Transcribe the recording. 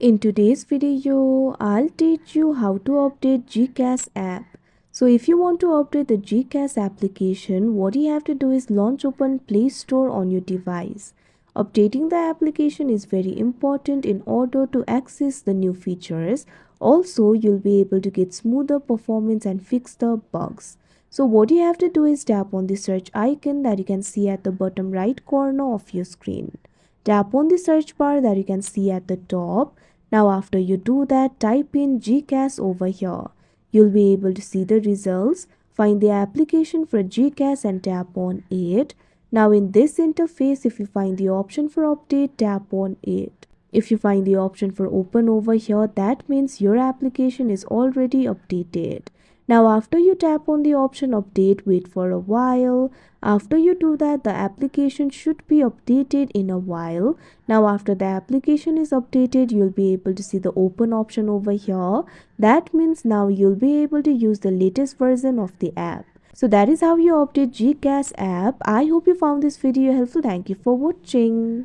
In today's video, I'll teach you how to update GCash app. So if you want to update the GCash application, what you have to do is launch open Play Store on your device. Updating the application is very important in order to access the new features. Also, you'll be able to get smoother performance and fix the bugs. So what you have to do is tap on the search icon that you can see at the bottom right corner of your screen. Tap on the search bar that you can see at the top. Now after you do that, type in GCash over here. You'll be able to see the results. Find the application for GCash and tap on it. Now in this interface, if you find the option for update, tap on it. If you find the option for open over here, that means your application is already updated. Now after you tap on the option update, wait for a while. After you do that, the application should be updated in a while. Now after the application is updated, you'll be able to see the open option over here. That means now you'll be able to use the latest version of the app. So that is how you update GCash app. I hope you found this video helpful. Thank you for watching.